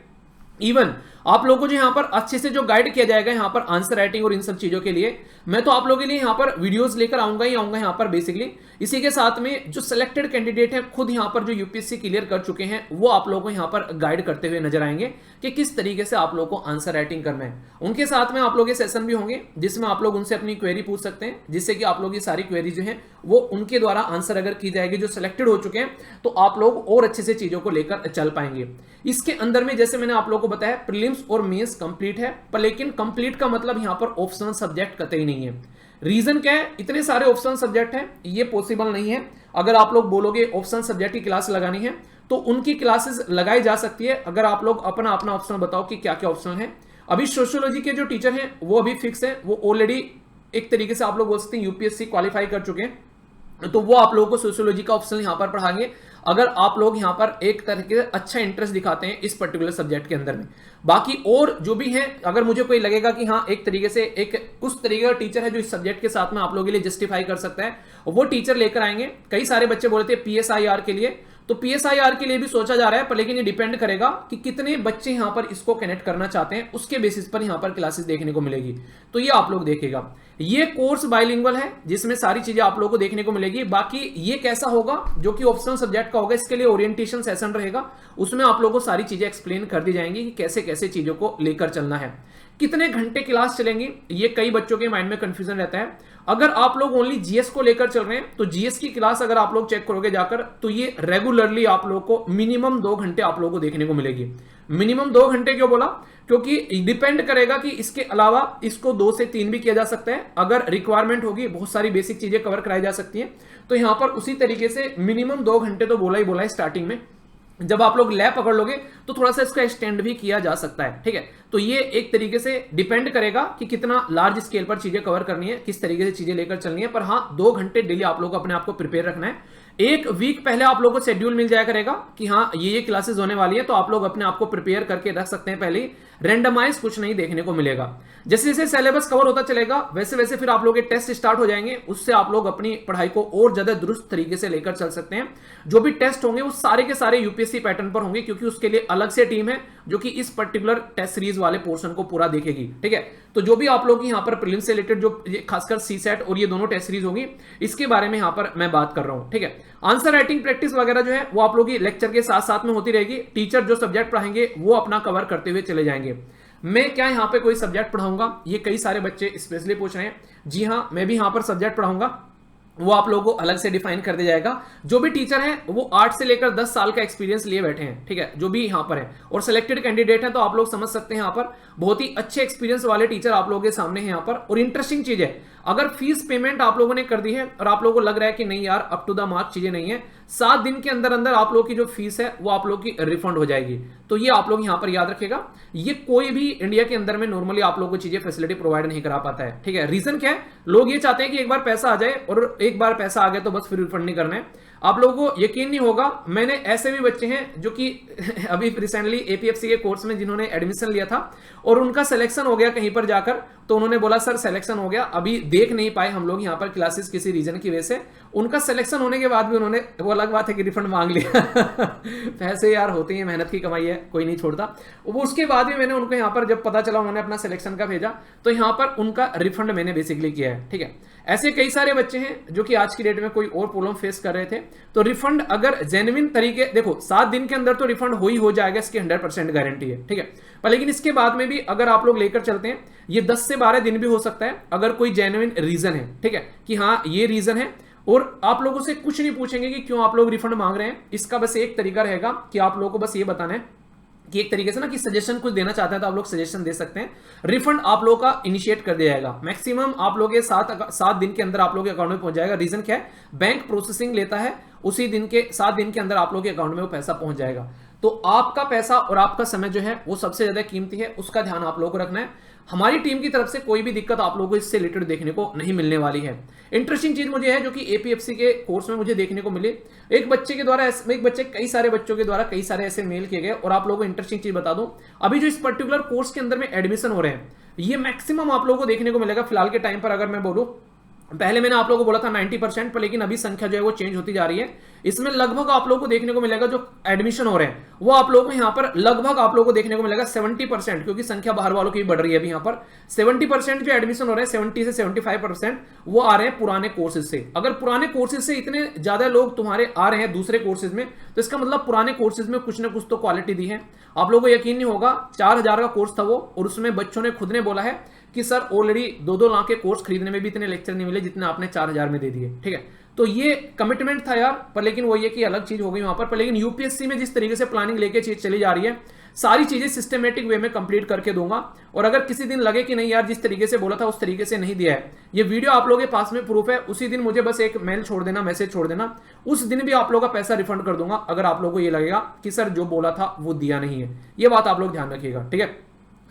इवन आप लोगों को जो यहां पर अच्छे से जो गाइड किया जाएगा यहां पर आंसर राइटिंग और इन सब चीजों के लिए, मैं तो आप लोगों के लिए यहां पर वीडियोस लेकर आऊंगा ही आऊंगा यहां पर बेसिकली। इसी के साथ में जो सिलेक्टेड कैंडिडेट हैं खुद यहां पर जो यूपीएससी क्लियर कर चुके हैं, वो आप लोगों को यहां पर गाइड करते हुए नजर आएंगे कि किस तरीके से आप लोगों को आंसर राइटिंग करना है। उनके साथ में आप लोगों के सेशन भी होंगे जिसमें आप लोग उनसे अपनी क्वेरी पूछ सकते हैं, जिससे कि आप लोग की सारी क्वेरी जो है वो उनके द्वारा आंसर अगर की जाएगी, जो सिलेक्टेड हो चुके हैं, तो आप लोग और अच्छे से चीजों को लेकर चल पाएंगे। इसके अंदर में जैसे मैंने आप लोगों को बताया प्रीलिम्स और मेंस कंप्लीट है, पर लेकिन कंप्लीट का मतलब यहां पर ऑप्शनल सब्जेक्ट कतई नहीं है। रीजन क्या है, इतने सारे ऑप्शनल सब्जेक्ट हैं, ये पॉसिबल नहीं है। अगर आप लोग बोलोगे ऑप्शनल सब्जेक्ट की क्लास लगानी है तो उनकी क्लासेस लगाई जा सकती है, अगर आप लोग अपना अपना ऑप्शनल बताओ कि क्या क्या ऑप्शनल है। अभी सोशियोलॉजी के जो टीचर हैं वो अभी फिक्स है, वो ऑलरेडी एक तरीके से आप लोग बोल सकते हैं यूपीएससी क्वालिफाई कर चुके हैं, तो वो आप लोगों को सोशियोलॉजी का ऑप्शनल यहां पर पढ़ाएंगे, अगर आप लोग यहां पर एक तरीके से अच्छा इंटरेस्ट दिखाते हैं इस पर्टिकुलर सब्जेक्ट के अंदर में। बाकी और जो भी है, अगर मुझे कोई लगेगा कि हाँ एक तरीके से एक उस तरीके का टीचर है जो इस सब्जेक्ट के साथ में आप लोगों के लिए जस्टिफाई कर सकता है, वो टीचर लेकर आएंगे। कई सारे बच्चे बोलते हैं पीएसआईआर के लिए, तो पीएसआईआर के लिए भी सोचा जा रहा है, पर लेकिन ये डिपेंड करेगा कि कितने बच्चे यहां पर इसको कनेक्ट करना चाहते हैं, उसके बेसिस पर यहां पर क्लासेस देखने को मिलेगी। तो ये आप लोग देखेगा। ये कोर्स बाइलिंगुअल है जिसमें सारी चीजें आप लोगों को देखने को मिलेगी। बाकी ये कैसा होगा, जो कि ऑप्शनल सब्जेक्ट का होगा, इसके लिए ओरिएंटेशन सेशन रहेगा, उसमें आप लोगों को सारी चीजें एक्सप्लेन कर दी जाएंगी कि कैसे कैसे चीजों को लेकर चलना है। कितने घंटे क्लास चलेंगी, ये कई बच्चों के माइंड में कंफ्यूजन रहता है। अगर आप लोग ओनली जीएस को लेकर चल रहे हैं तो जीएस की क्लास अगर आप लोग चेक करोगे जाकर, तो ये रेगुलरली आप लोग को मिनिमम 2 घंटे आप लोगों को देखने को मिलेगी। मिनिमम 2 घंटे क्यों बोला, क्योंकि डिपेंड करेगा कि इसके अलावा इसको 2 से 3 भी किया जा सकता है। अगर रिक्वायरमेंट होगी, बहुत सारी बेसिक चीजें कवर कराई जा सकती हैं, तो यहां पर उसी तरीके से मिनिमम 2 घंटे तो बोला ही स्टार्टिंग में। जब आप लोग लैब पकड़ लोगे तो थोड़ा सा इसका एक्सटेंड भी किया जा सकता है, ठीक है। तो ये एक तरीके से डिपेंड करेगा कि कितना लार्ज स्केल पर चीजें कवर करनी है, किस तरीके से चीजें लेकर चलनी है। पर हाँ, 2 घंटे डेली आप लोग अपने आप को प्रिपेयर रखना है। 1 वीक पहले आप लोगों को शेड्यूल मिल जाया करेगा कि हाँ ये क्लासेस होने वाली है, तो आप लोग अपने आप को प्रिपेयर करके रख सकते हैं पहले ही। रेंडमाइज कुछ नहीं देखने को मिलेगा। जैसे जैसे सिलेबस कवर होता चलेगा वैसे वैसे फिर आप लोग के टेस्ट स्टार्ट हो जाएंगे, उससे आप लोग अपनी पढ़ाई को और ज्यादा दुरुस्त तरीके से लेकर चल सकते हैं। जो भी टेस्ट होंगे वो सारे के सारे यूपीएससी पैटर्न पर होंगे, क्योंकि उसके लिए अलग से टीम है जो कि इस पर्टिकुलर टेस्ट सीरीज वाले पोर्शन को पूरा देखेगी, ठीक है। तो जो भी आप लोग यहाँ पर प्रीलिम्स से रिलेटेड जो खासकर सीसेट और ये दोनों टेस्ट सीरीज होगी, इसके बारे में यहाँ पर मैं बात कर रहा हूँ, ठीक है। आंसर राइटिंग प्रैक्टिस वगैरह जो है वो आप लोग की लेक्चर के साथ साथ में होती रहेगी। टीचर जो सब्जेक्ट पढ़ाएंगे वो अपना कवर करते हुए चले जाएंगे। मैं क्या यहाँ पे कोई सब्जेक्ट पढ़ाऊंगा, ये कई सारे बच्चे स्पेशली पूछ रहे हैं। जी हाँ, मैं भी यहाँ पर सब्जेक्ट पढ़ाऊंगा, वो आप लोगों को अलग से डिफाइन कर दिया जाएगा। जो भी टीचर हैं वो 8 से लेकर 10 साल का एक्सपीरियंस लिए बैठे हैं, ठीक है, जो भी यहाँ पर है और सिलेक्टेड कैंडिडेट हैं, तो आप लोग समझ सकते हैं यहाँ पर बहुत ही अच्छे एक्सपीरियंस वाले टीचर आप लोगों के सामने हैं यहाँ पर। और इंटरेस्टिंग चीज है, अगर फीस पेमेंट आप लोगों ने कर दी है और आप लोगों को लग रहा है कि नहीं यार अप टू द मार्क चीजें नहीं है, 7 दिन के अंदर अंदर आप लोगों की जो फीस है वो आप लोग की रिफंड हो जाएगी। तो ये आप लोग यहाँ पर याद रखेगा। ये कोई भी इंडिया के अंदर में नॉर्मली आप लोगों को चीजें फैसिलिटी प्रोवाइड नहीं करा पाता है, ठीक है। रीजन क्या है, लोग ये चाहते हैं कि एक बार पैसा आ जाए और एक बार पैसा आ गया तो बस फिर रिफंड नहीं करना है। आप लोगों को यकीन नहीं होगा, मैंने ऐसे भी बच्चे हैं जो कि अभी रिसेंटली एपीएफसी के कोर्स में जिन्होंने एडमिशन लिया था और उनका सिलेक्शन हो गया कहीं पर जाकर, तो उन्होंने बोला सर सिलेक्शन हो गया, अभी देख नहीं पाए हम लोग यहाँ पर क्लासेस किसी रीजन की वजह से। उनका सिलेक्शन होने के बाद भी उन्होंने, वो अलग बात है कि रिफंड मांग लिया पैसे यार होते हैं, मेहनत की कमाई है, कोई नहीं छोड़ता वो। उसके बाद भी मैंने उनको यहाँ पर जब पता चला उन्होंने अपना सिलेक्शन का भेजा, तो यहाँ पर उनका रिफंड मैंने बेसिकली किया है, ठीक है। ऐसे कई सारे बच्चे हैं जो कि आज की डेट में कोई और प्रॉब्लम फेस कर रहे थे, तो रिफंड अगर जेन्युइन तरीके, देखो 7 दिन के अंदर तो रिफंड हो जाएगा, इसकी 100% गारंटी है, ठीक है। पर लेकिन इसके बाद में भी अगर आप लोग लेकर चलते हैं, ये 10 से 12 दिन भी हो सकता है अगर कोई जेन्युइन रीजन है, ठीक है, कि हाँ ये रीजन है। और आप लोगों से कुछ नहीं पूछेंगे कि क्यों आप लोग रिफंड मांग रहे हैं, इसका बस एक तरीका रहेगा कि आप लोगों को बस ये बताना है कि एक तरीके से ना कि सजेशन कुछ देना चाहते हैं तो आप लोग सजेशन दे सकते हैं। रिफंड आप लोगों का इनिशिएट कर दिया जाएगा, मैक्सिमम आप लोगों के 7 दिन के अंदर आप लोगों के अकाउंट में पहुंच जाएगा। रीजन क्या है, बैंक प्रोसेसिंग लेता है, उसी दिन के 7 दिन के अंदर आप लोगों के अकाउंट में वो पैसा पहुंच जाएगा। तो आपका पैसा और आपका समय जो है वो सबसे ज्यादा कीमती है, उसका ध्यान आप लोगों को रखना है। हमारी टीम की तरफ से कोई भी दिक्कत आप लोगों को इससे रिलेटेड देखने को नहीं मिलने वाली है। इंटरेस्टिंग चीज मुझे है जो कि एपीएफसी के कोर्स में मुझे देखने को मिली, एक बच्चे कई सारे बच्चों के द्वारा कई सारे ऐसे मेल किए गए। और आप लोगों को इंटरेस्टिंग चीज बता दूं, अभी जो इस पर्टिकुलर कोर्स के अंदर में एडमिशन हो रहे हैं, ये मैक्सिमम आप लोगों को देखने को मिलेगा फिलहाल के टाइम पर। अगर मैं बोलूं, पहले मैंने आप लोगों को बोला था 90%, पर लेकिन अभी संख्या जो है वो चेंज होती जा रही है। इसमें लगभग आप लोगों को देखने को मिलेगा जो एडमिशन हो रहे हैं वो आप लोगों को यहाँ पर लगभग आप लोगों को देखने को मिलेगा 70%, क्योंकि संख्या बाहर वालों की भी बढ़ रही है अभी यहाँ पर। 70% जो एडमिशन हो रहे हैं, 70 से 75% वो आ रहे हैं पुराने कोर्सेज से। अगर पुराने कोर्सेज से इतने ज्यादा लोग तुम्हारे आ रहे हैं दूसरे कोर्सेज में, तो इसका मतलब पुराने कोर्सेज में कुछ ना कुछ तो क्वालिटी दी है। आप लोगों को यकीन नहीं होगा, 4000 का कोर्स था वो, और उसमें बच्चों ने खुद ने बोला है कि सर ऑलरेडी 2-2 लाख के कोर्स खरीदने में भी इतने लेक्चर नहीं मिले जितने आपने 4000 में दे दिए, ठीक है। तो ये कमिटमेंट था यार, पर लेकिन वो ये कि अलग चीज हो गई वहां पर लेकिन यूपीएससी में जिस तरीके से प्लानिंग लेके चीज चली जा रही है, सारी चीजें सिस्टमेटिक वे में कंप्लीट करके दूंगा। और अगर किसी दिन लगे कि नहीं यार जिस तरीके से बोला था उस तरीके से नहीं दिया है, ये वीडियो आप लोगों के पास में प्रूफ है, उसी दिन मुझे बस एक मेल छोड़ देना, मैसेज छोड़ देना, उस दिन भी आप लोगों का पैसा रिफंड कर दूंगा अगर आप लोगों को ये लगेगा कि सर जो बोला था वो दिया नहीं है। ये बात आप लोग ध्यान रखिएगा, ठीक है।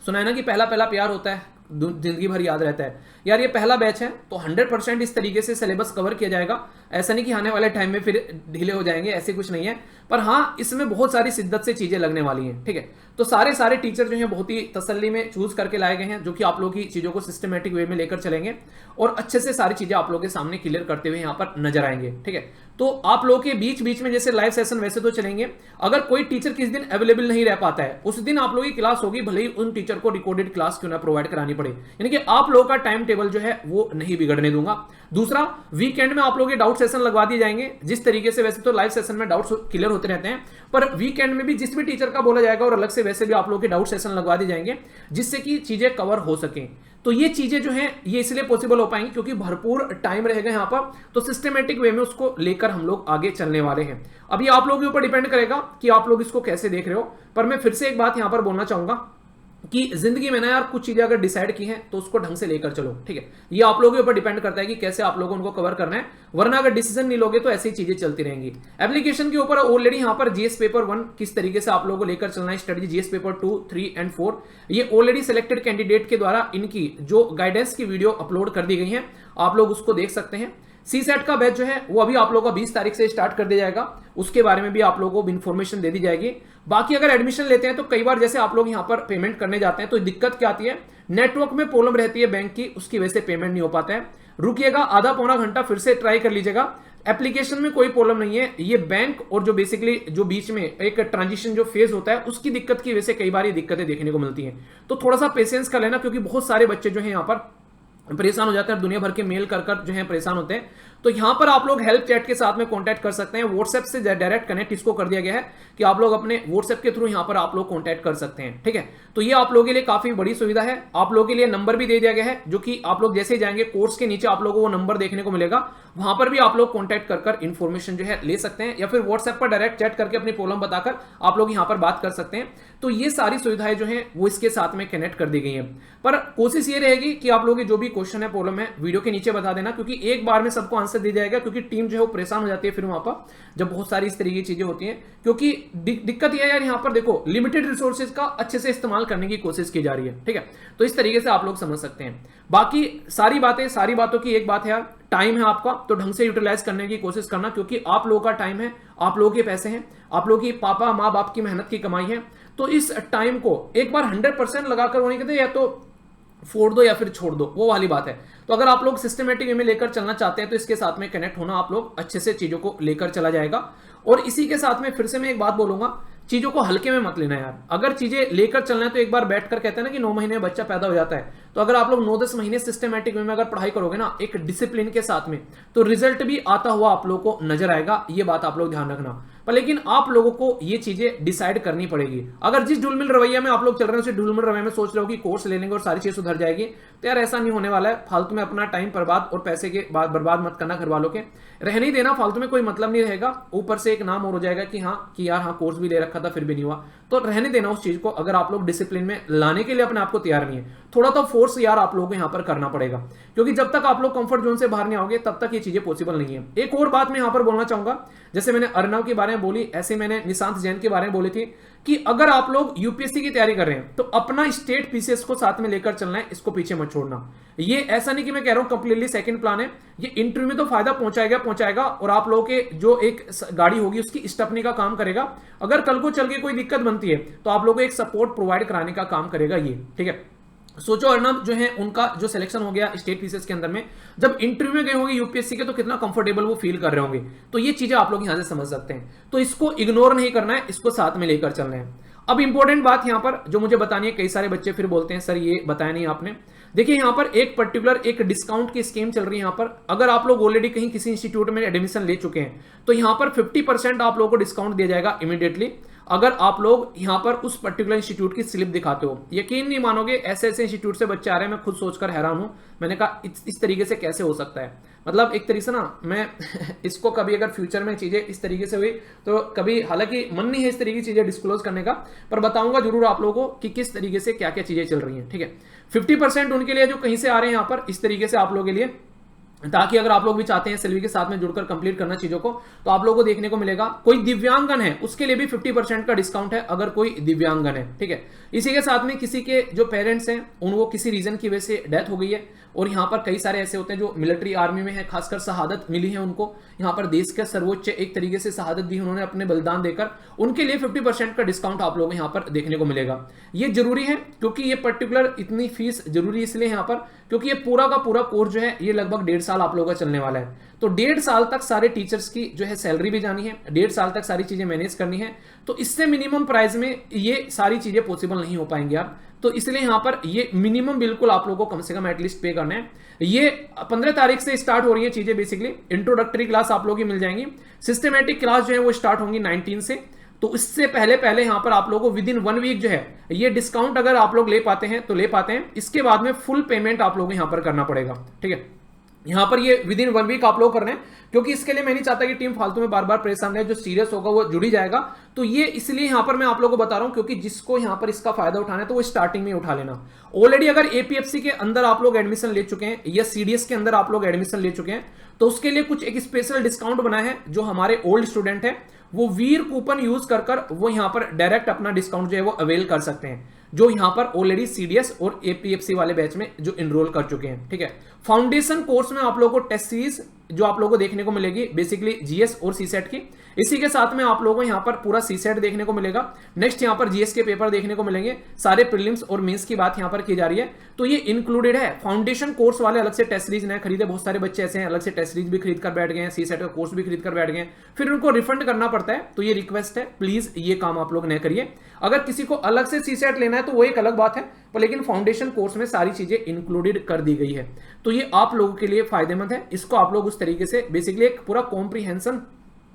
सुना है ना कि पहला प्यार होता है, जिंदगी भर याद रहता है। यार ये पहला बैच है तो 100% इस तरीके से सिलेबस कवर किया जाएगा। ऐसा नहीं कि आने वाले टाइम में फिर ढीले हो जाएंगे, ऐसे कुछ नहीं है। पर हाँ, इसमें बहुत सारी शिद्दत से चीजें लगने वाली हैं, ठीक है। तो सारे टीचर जो हैं बहुत ही तसल्ली में चूज करके लाए गए हैं, जो कि आप लोगों की चीजों को सिस्टमेटिक वे में लेकर चलेंगे और अच्छे से सारी चीजें आप लोगों के सामने क्लियर करते हुए यहाँ पर नजर आएंगे, ठीक है। तो आप लोगों के बीच बीच में जैसे लाइव सेशन वैसे तो चलेंगे, अगर कोई टीचर किस दिन अवेलेबल नहीं रह पाता है उस दिन आप लोगों की क्लास होगी, भले ही उन टीचर को रिकॉर्डेड क्लास क्यों ना प्रोवाइड करानी पड़े, यानी कि आप लोगों का टाइम टेबल जो है वो नहीं बिगड़ने दूंगा। दूसरा, वीकेंड में आप लोगों के डाउट सेशन लगवा दिए जाएंगे, जिस तरीके से वैसे तो लाइव सेशन में डाउट्स क्लियर होते रहते हैं, पर वीकेंड में भी जिस भी टीचर का बोला जाएगा और अलग से वैसे भी आप लोगों के डाउट सेशन लगवा दिए जाएंगे, जिससे कि चीजें कवर हो सकें। तो ये चीजें जो हैं ये इसलिए पॉसिबल हो पाएंगी क्योंकि भरपूर टाइम रहेगा यहाँ पर, तो सिस्टमेटिक वे में उसको लेकर हम लोग आगे चलने वाले हैं। अब ये आप लोगों के ऊपर डिपेंड करेगा कि आप लोग इसको कैसे देख रहे हो। पर मैं फिर से एक बात यहाँ पर बोलना चाहूंगा कि जिंदगी में ना यार कुछ चीजें अगर डिसाइड की हैं तो उसको ढंग से लेकर चलो, ठीक है। ये आप लोगों के ऊपर डिपेंड करता है कि कैसे आप लोगों को उनको कवर करना है, वरना अगर डिसीजन नहीं लोगे तो ऐसी चीजें चलती रहेंगी। एप्लीकेशन के ऊपर ऑलरेडी यहाँ पर जीएस पेपर 1 किस तरीके से आप लोगों को लेकर चलना है, स्ट्रेटजी जीएस पेपर 2, 3 एंड 4, ये ऑलरेडी सिलेक्टेड कैंडिडेट के द्वारा इनकी जो गाइडेंस की वीडियो अपलोड कर दी गई है, आप लोग उसको देख सकते हैं। सीसेट का बैच जो है वो अभी आप लोगों का 20 तारीख से स्टार्ट कर दिया जाएगा, उसके बारे में भी आप लोगों को इन्फॉर्मेशन दे दी जाएगी। बाकी अगर एडमिशन लेते हैं तो कई बार जैसे आप लोग यहाँ पर पेमेंट करने जाते हैं तो दिक्कत क्या आती है, नेटवर्क में प्रॉब्लम रहती है बैंक की, उसकी वजह से पेमेंट नहीं हो पाता है। रुकिएगा, आधा पौना घंटा फिर से ट्राई कर लीजिएगा। एप्लीकेशन में कोई प्रॉब्लम नहीं है, ये बैंक और जो बेसिकली जो बीच में एक ट्रांजिशन जो फेज होता है उसकी दिक्कत की वजह से कई बार ये दिक्कतें देखने को मिलती हैं। तो थोड़ा सा पेशेंस कर लेना, क्योंकि बहुत सारे बच्चे जो है यहाँ पर परेशान हो जाते हैं, दुनिया भर के मेल कर जो है परेशान होते हैं। तो यहां पर आप लोग हेल्प चैट के साथ में कांटेक्ट कर सकते हैं। व्हाट्सएप से डायरेक्ट कनेक्ट इसको कर दिया गया है कि आप लोग अपने व्हाट्सएप के थ्रू यहां पर आप लोग कांटेक्ट कर सकते हैं, ठीक है। तो ये आप लोगों के लिए काफी बड़ी सुविधा है। आप लोगों के लिए नंबर भी दे दिया गया है, जो कि आप लोग जैसे ही जाएंगे कोर्स के नीचे आप लोगों को वो नंबर देखने को मिलेगा, वहां पर भी आप लोग कॉन्टैक्ट कर इन्फॉर्मेशन जो है ले सकते हैं, या फिर व्हाट्सएप पर डायरेक्ट चैट करके अपनी प्रॉब्लम बताकर आप लोग यहां पर बात कर सकते हैं। तो ये सारी सुविधाएं जो है वो इसके साथ में कनेक्ट कर दी गई है। पर कोशिश ये रहेगी कि आप लोगों के जो भी क्वेश्चन है, प्रॉब्लम है, वीडियो के नीचे बता देना, क्योंकि एक बार में सबको आंसर दे जाएगा, क्योंकि टीम जो है वो परेशान हो जाती है फिर वहां पर जब बहुत सारी इस तरीके की चीजें होती हैं। क्योंकि दिक्कत यह है यार, यहाँ पर देखो लिमिटेड रिसोर्सेज का अच्छे से इस्तेमाल करने की कोशिश की जा रही है, ठीक है। तो इस तरीके से आप लोग समझ सकते हैं। बाकी सारी बातों की एक बात है यार, टाइम है आपका तो ढंग से यूटिलाइज करने की कोशिश करना, क्योंकि आप लोगों का टाइम है, आप लोगों के पैसे हैं, आप लोगों की पापा माँ बाप की मेहनत की कमाई है। तो इस टाइम को एक बार 100% लगाकर, वो नहीं कहते या तो फोड़ दो या फिर छोड़ दो, वो वाली बात है। तो अगर आप लोग सिस्टमेटिक वे में लेकर चलना चाहते हैं तो इसके साथ में कनेक्ट होना, आप लोग अच्छे से चीजों को लेकर चला जाएगा। और इसी के साथ में फिर से मैं एक बात बोलूंगा, चीजों को हल्के में मत लेना यार। अगर चीजें लेकर चलना है तो एक बार बैठकर, कहते हैं ना कि 9 महीने में बच्चा पैदा हो जाता है, तो अगर आप लोग 9-10 महीने सिस्टमेटिक वे में अगर पढ़ाई करोगे ना एक डिसिप्लिन के साथ में, तो रिजल्ट भी आता हुआ आप लोगों को नजर आएगा। ये बात आप लोग ध्यान रखना। पर लेकिन आप लोगों को ये चीजें डिसाइड करनी पड़ेगी। अगर जिस ढुलमिल रवैया में आप लोग चल रहे हैं उसी ढुलमिल रवैया में सोच रहे हो कि कोर्स ले लेंगे और सारी चीज सुधर जाएगी, तो यार ऐसा नहीं होने वाला है। फालतू में अपना टाइम बर्बाद और पैसे के बर्बाद मत करना घर वालों के, रहने ही देना, फालतू में कोई मतलब नहीं रहेगा। ऊपर से एक नाम और हो जाएगा कि हाँ कि यार हाँ कोर्स भी ले रखा था फिर भी नहीं हुआ, तो रहने देना उस चीज को। अगर आप लोग डिसिप्लिन में लाने के लिए अपने आप को तैयार नहीं है, थोड़ा तो फोर्स यार आप लोगों को यहाँ पर करना पड़ेगा, क्योंकि जब तक आप लोग कंफर्ट जोन से बाहर नहीं आओगे तब तक ये चीजें पॉसिबल नहीं है। एक और बात मैं यहाँ पर बोलना चाहूंगा, जैसे मैंने अर्नव के बारे में बोली, ऐसे मैंने निशांत जैन के बारे में बोली थी कि अगर आप लोग यूपीएससी की तैयारी कर रहे हैं तो अपना स्टेट पीसीएस को साथ में लेकर चलना है, इसको पीछे मत छोड़ना। ये ऐसा नहीं कि मैं कह रहा हूं कंप्लीटली सेकंड प्लान है, ये इंटरव्यू में तो फायदा पहुंचाएगा और आप लोगों के जो एक गाड़ी होगी उसकी स्टपनी का काम करेगा। अगर कल को चल के कोई दिक्कत बनती है तो आप लोगों को एक सपोर्ट प्रोवाइड कराने का काम करेगा ये, ठीक है। सोचो अर्नब जो है उनका जो सिलेक्शन हो गया स्टेट पीसीएस के अंदर में, जब इंटरव्यू में गए होंगे यूपीएससी के तो कितना कंफर्टेबल वो फील कर रहे होंगे। तो ये चीजें आप लोग यहां से समझ सकते हैं। तो इसको इग्नोर नहीं करना है, इसको साथ में लेकर चलना है। अब इंपॉर्टेंट बात यहां पर जो मुझे बतानी है, कई सारे बच्चे फिर बोलते हैं सर ये बताया नहीं आपने। देखिए यहां पर एक पर्टिकुलर एक डिस्काउंट की स्कीम चल रही है। यहां पर अगर आप लोग ऑलरेडी कहीं किसी इंस्टीट्यूट में एडमिशन ले चुके हैं तो यहां पर 50% आप लोगों को डिस्काउंट दिया जाएगा इमीडिएटली, अगर आप लोग यहां पर उस पर्टिकुलर इंस्टीट्यूट की स्लिप दिखाते हो। यकीन नहीं मानोगे, ऐसे ऐसे इंस्टीट्यूट से बच्चे आ रहे हैं, मैं खुद सोचकर हैरान हूं। मैंने कहा इस तरीके से कैसे हो सकता है, मतलब एक तरीके से ना मैं इसको कभी अगर फ्यूचर में चीजें इस तरीके से हुई तो कभी, हालांकि मन नहीं है इस तरीके की चीजें डिस्क्लोज करने का, पर बताऊंगा जरूर आप लोगों को कि किस तरीके से क्या क्या चीजें चल रही हैं, ठीक है। 50% उनके लिए जो कहीं से आ रहे हैं यहाँ पर, इस तरीके से आप लोगों के लिए ताकि अगर आप लोग भी चाहते हैं एसएलवी के साथ में जुड़कर कंप्लीट करना चीजों को, तो आप लोगों को देखने को मिलेगा। कोई दिव्यांगन है उसके लिए भी 50% का डिस्काउंट है, अगर कोई दिव्यांगन है, ठीक है। इसी के साथ में किसी के जो पेरेंट्स हैं उनको किसी रीजन की वजह से डेथ हो गई है, और यहाँ पर कई सारे ऐसे होते हैं जो मिलिट्री आर्मी में है, खासकर शहादत मिली है उनको, यहाँ पर देश के सर्वोच्च एक तरीके से शहादत दी उन्होंने अपने बलिदान देकर, उनके लिए 50% का डिस्काउंट आप लोगों को यहाँ पर देखने को मिलेगा। ये जरूरी है क्योंकि ये पर्टिकुलर इतनी फीस जरूरी इसलिए यहाँ पर क्योंकि ये पूरा का पूरा कोर्स जो है ये लगभग 1.5 साल आप लोगों का चलने वाला है। तो 1.5 साल तक सारे टीचर्स की जो है सैलरी भी जानी है, 1.5 साल तक सारी चीजें मैनेज करनी है, तो इससे मिनिमम प्राइस में ये सारी चीजें पॉसिबल नहीं हो पाएंगे यार। तो इसलिए यहां पर ये मिनिमम बिल्कुल आप लोगों को कम से कम एटलीस्ट पे करना है। ये 15 तारीख से स्टार्ट हो रही है चीजें, बेसिकली इंट्रोडक्टरी क्लास आप लोगों की मिल जाएंगी, सिस्टमेटिक क्लास जो है वो स्टार्ट होंगी 19 से। तो इससे पहले पहले यहां पर आप लोगों को विद इन 1 वीक जो है ये डिस्काउंट अगर आप लोग ले पाते हैं तो ले पाते हैं, इसके बाद में फुल पेमेंट आप लोगों को यहां पर करना पड़ेगा, ठीक है। यहां पर ये विद इन 1 वीक आप लोग कर रहे हैं क्योंकि इसके लिए मैं नहीं चाहता कि टीम फालतू में बार बार परेशान रहे, जो सीरियस होगा वो जुड़ी जाएगा। तो ये इसलिए यहां पर मैं आप लोगों को बता रहा हूं क्योंकि जिसको यहां पर इसका फायदा उठाना है तो वो स्टार्टिंग में उठा लेना। ऑलरेडी अगर एपीएफसी के अंदर आप लोग एडमिशन ले चुके हैं या सीडीएस के अंदर आप लोग एडमिशन ले चुके हैं तो उसके लिए कुछ एक स्पेशल डिस्काउंट बना है। जो हमारे ओल्ड स्टूडेंट है वो वीर कूपन यूज कर वो यहां पर डायरेक्ट अपना डिस्काउंट जो है वो अवेल कर सकते हैं, जो यहां पर ऑलरेडी सीडीएस और एपीएफसी वाले बैच में जो इनरोल कर चुके हैं, ठीक है। फाउंडेशन कोर्स में आप लोगों को टेस्ट सीरीज जो आप लोगों को देखने को मिलेगी बेसिकली जीएस और सीसेट की, इसी के साथ में आप लोगों को यहां पर पूरा सीसेट देखने को मिलेगा। नेक्स्ट यहां पर जीएस के पेपर देखने को मिलेंगे, सारे प्रीलिम्स और मेंस की बात यहां पर की जा रही है, तो ये इंक्लूडेड है। फाउंडेशन कोर्स वाले अलग से टेस्ट सीरीज न खरीदे, बहुत सारे बच्चे ऐसे हैं अलग से टेस्ट सीरीज भी खरीद कर बैठ गए हैं, सीसेट का कोर्स भी खरीद कर बैठ गए हैं, फिर उनको रिफंड करना पड़ता है। तो ये रिक्वेस्ट है, प्लीज ये काम आप लोग न करिए। अगर किसी को अलग से सीसेट लेना है तो वो एक अलग बात है, पर लेकिन फाउंडेशन कोर्स में सारी चीजें इंक्लूडेड कर दी गई है, तो ये आप लोगों के लिए फायदेमंद है। इसको आप लोग उस तरीके से बेसिकली एक पूरा कॉम्प्रिहेंशन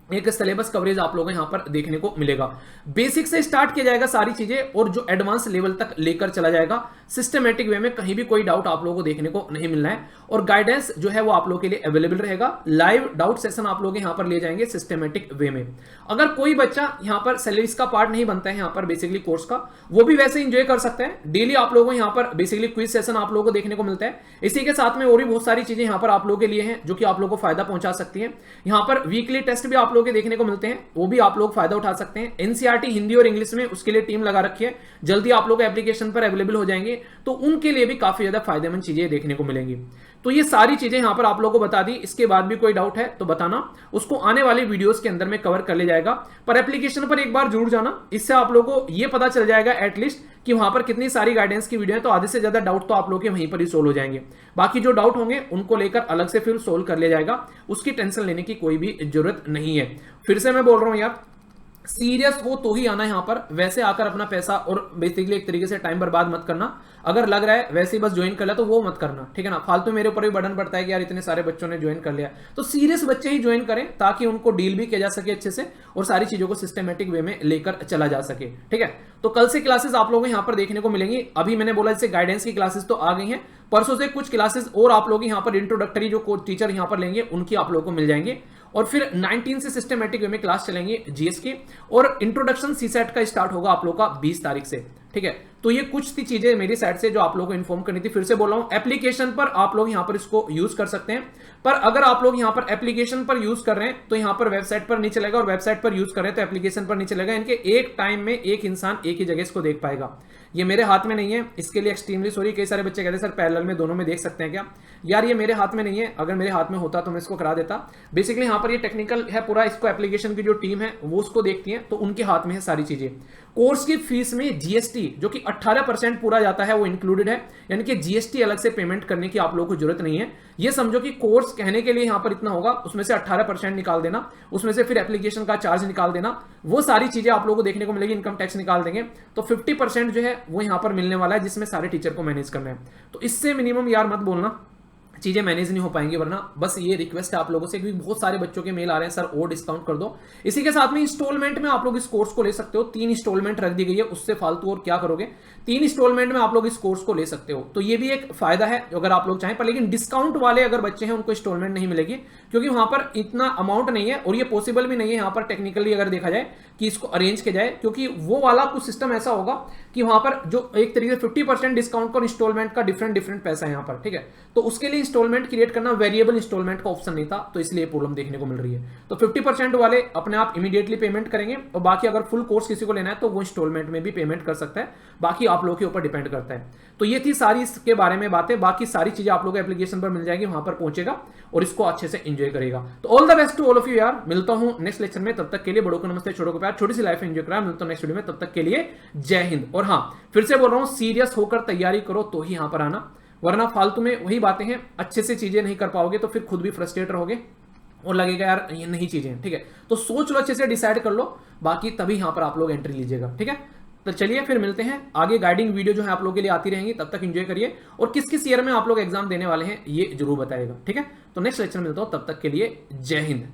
एक सिलेबस कवरेज आप लोगों को यहां पर देखने को मिलेगा। बेसिक से स्टार्ट किया जाएगा सारी चीजें और जो एडवांस लेवल तक लेकर चला जाएगा सिस्टमेटिक वे में, कहीं भी कोई डाउट आप लोगों को देखने को नहीं मिलना है। और गाइडेंस जो है वो आप लोगों के लिए अवेलेबल रहेगा, लाइव डाउट सेशन आप लोग यहां पर ले जाएंगे सिस्टमेटिक वे में। अगर कोई बच्चा यहां पर सिलेबस का पार्ट नहीं बनता है यहां पर बेसिकली कोर्स का, वो भी वैसे एंजॉय कर सकते हैं। डेली आप लोगों को यहां पर बेसिकली क्विज सेशन आप लोगों को देखने को मिलता है, इसी के साथ में और भी बहुत सारी चीजें यहां पर आप लोगों के लिए हैं जो कि आप लोगों को फायदा पहुंचा सकती है। यहां पर वीकली टेस्ट भी आप लोगों के देखने को मिलते हैं, वो भी आप लोग फायदा उठा सकते हैं। एनसीईआरटी हिंदी और इंग्लिश में उसके लिए टीम लगा रखी है, जल्दी आप लोग एप्लीकेशन पर अवेलेबल हो जाएंगे, तो उनके लिए भी काफी ज्यादा फायदेमंद चीजें देखने को मिलेंगी। तो ये सारी चीजें यहां पर आप लोगों को बता दी। इसके बाद भी कोई डाउट है तो बताना, उसको आने वाली वीडियोस के अंदर में कवर कर ले जाएगा। पर एप्लीकेशन पर एक बार जरूर जाना, इससे आप लोगों को ये पता चल जाएगा एटलीस्ट कि वहां पर कितनी सारी गाइडेंस की वीडियो है, तो आधे से ज्यादा डाउट तो आप लोगों के वहीं पर ही सोल्व हो जाएंगे। बाकी जो डाउट होंगे उनको लेकर अलग से फिर सोल्व कर लिया जाएगा, उसकी टेंशन लेने की कोई भी जरूरत नहीं है। फिर से मैं बोल रहा हूं यार, सीरियस हो तो ही आना यहां पर, वैसे आकर अपना पैसा और बेसिकली एक तरीके से टाइम बर्बाद मत करना। अगर लग रहा है वैसे ही बस ज्वाइन कर लिया तो वो मत करना, ठीक है ना। फालतू मेरे ऊपर भी बर्डन पड़ता है कि यार इतने सारे बच्चों ने ज्वाइन कर लिया, तो सीरियस बच्चे ही ज्वाइन करें ताकि उनको डील भी किया जा सके अच्छे से और सारी चीजों को सिस्टमेटिक वे में लेकर चला जा सके, ठीक है। तो कल से क्लासेस आप लोगों को यहां पर देखने को मिलेंगी। अभी मैंने बोला जैसे गाइडेंस की क्लासेस तो आ गई हैं, परसों से कुछ क्लासेस और आप लोग यहां पर इंट्रोडक्टरी जो टीचर यहां पर लेंगे उनकी आप लोगों को मिल जाएंगे, और फिर 19 से सिस्टमेटिक वे में क्लास चलेंगी जीएस की, और इंट्रोडक्शन सीसेट का स्टार्ट होगा आप लोगों का 20 तारीख से, ठीक है। तो ये कुछ थी चीजें मेरी साइड से जो आप लोगों को इन्फॉर्म करनी थी। फिर से बोल रहा हूं, एप्लीकेशन पर आप लोग यहां पर इसको यूज कर सकते हैं, पर अगर आप लोग यहां पर एप्लीकेशन पर यूज कर रहे हैं तो यहां पर वेबसाइट पर नहीं चलेगा, और वेबसाइट पर यूज कर रहे हैं तो एप्लीकेशन पर नहीं चलेगा। इनके एक टाइम में एक इंसान एक ही जगह इसको देख पाएगा, ये मेरे हाथ में नहीं है, इसके लिए एक्सट्रीमली सॉरी। कई सारे बच्चे कहते हैं सर पैरेलल में दोनों में देख सकते हैं क्या? यार ये मेरे हाथ में नहीं है, अगर मेरे हाथ में होता तो मैं इसको करा देता। बेसिकली यहाँ पर ये टेक्निकल है पूरा, इसको एप्लीकेशन की जो टीम है वो उसको देखती है, तो उनके हाथ में है सारी चीजें। कोर्स की फीस में जीएसटी जो कि 18% पूरा जाता है वो इंक्लूडेड है, यानी कि जीएसटी अलग से पेमेंट करने की आप लोगों को जरूरत नहीं है। ये समझो कि कोर्स कहने के लिए यहाँ पर इतना होगा, उसमें से 18% निकाल देना, उसमें से फिर एप्लीकेशन का चार्ज निकाल देना, वो सारी चीजें आप लोगों को देखने को मिलेगी। इनकम टैक्स निकाल देंगे तो 50% जो है वो यहाँ पर मिलने वाला है, जिसमें सारे टीचर को मैनेज करना है। तो इससे मिनिमम यार मत बोलना चीजें मैनेज नहीं हो पाएंगी, वरना बस ये रिक्वेस्ट है आप लोगों से, क्योंकि बहुत सारे बच्चों के मेल आ रहे हैं सर और डिस्काउंट कर दो। इसी के साथ में इंस्टॉलमेंट में आप लोग इस कोर्स को ले सकते हो, 3 इंस्टॉलमेंट रख दी गई है, उससे फालतू और क्या करोगे। 3 इंस्टॉलमेंट में आप लोग इस कोर्स को ले सकते हो, तो ये भी एक फायदा है अगर आप लोग चाहें। पर लेकिन डिस्काउंट वाले अगर बच्चे हैं उनको इंस्टॉलमेंट नहीं मिलेगी, क्योंकि वहां पर इतना अमाउंट नहीं है और ये पॉसिबल भी नहीं है यहाँ पर टेक्निकली अगर देखा जाए कि इसको अरेंज किया जाए, क्योंकि वो वाला कुछ सिस्टम ऐसा होगा कि वहां पर जो एक तरीके से 50% डिस्काउंट और इंस्टॉलमेंट का डिफरेंट पैसा है यहाँ पर, ठीक है। तो उसके लिए इंस्टॉलमेंट क्रिएट करना, वेरिएबल इंस्टॉलमेंट का ऑप्शन नहीं था, तो इसलिए प्रॉब्लम देखने को मिल रही है। तो 50% वाले अपने आप इमीडिएटली पेमेंट करेंगे, और बाकी अगर फुल कोर्स किसी को लेना है तो वो इंस्टॉलमेंट में भी पेमेंट कर सकता है, बाकी आप लोगों के ऊपर डिपेंड करता है। तो ये थी सारी इसके बारे में बातें, बाकी सारी चीजें आप लोगों को एप्लीकेशन पर मिल जाएगी, वहां पर पहुंचेगा और इसको अच्छे से एंजॉय करेगा। तो all the best to all of you यार, मिलता हूं नेक्स्ट लेक्चर में, तब तक के लिए बड़ों को नमस्ते, छोटों को प्यार, छोटी सी लाइफ एंजॉय करा, मिलता हूं नेक्स्ट वीडियो में, तब तक के लिए जय हिंद। और हाँ, फिर से बोल रहा हूं, सीरियस होकर तैयारी करो तो ही यहां पर आना, वरना फालतू में वही बातें हैं, अच्छे से चीजें नहीं कर पाओगे तो फिर खुद भी फ्रस्ट्रेट रहोगे और लगेगा यार ये नहीं चीजें, ठीक है। तो सोच लो, अच्छे से डिसाइड कर लो, बाकी तभी यहां पर आप लोग एंट्री लीजिएगा, ठीक है। तो चलिए फिर मिलते हैं आगे, गाइडिंग वीडियो जो है आप लोगों के लिए आती रहेंगी, तब तक एंजॉय करिए, और किस किस ईयर में आप लोग एग्जाम देने वाले हैं ये जरूर बताइएगा, ठीक है। तो नेक्स्ट लेक्चर में मिलता हूं, तब तक के लिए जय हिंद।